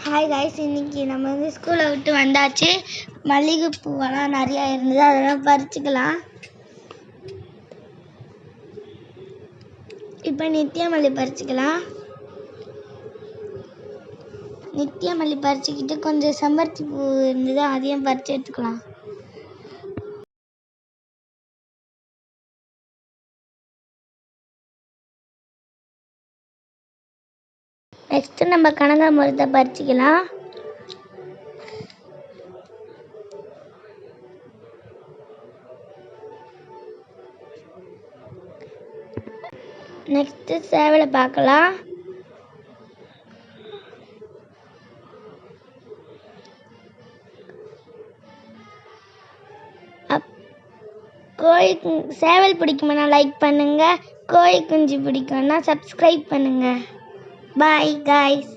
Hi guys, இன்னைக்கு நம்ம ஸ்கூலை விட்டு வந்தாச்சு. மல்லிகை பூவெல்லாம் நிறையா இருந்தது, அதெல்லாம் பறிச்சுக்கலாம். இப்போ நித்தியமல்லி பறிச்சுக்கலாம். நித்தியமல்லி பறிச்சுக்கிட்டு கொஞ்சம் செம்பருத்தி பூ இருந்தது, அதையும் பறித்து எடுத்துக்கலாம். நெக்ஸ்ட்டு நம்ம கனகாம்பரத்தை பறிச்சுக்கலாம். நெக்ஸ்ட்டு சேவலை பார்க்கலாம். சேவல் பிடிக்குமானா லைக் பண்ணுங்கள், கோழி குஞ்சு பிடிக்கும்னா சப்ஸ்கிரைப் பண்ணுங்கள். Bye guys.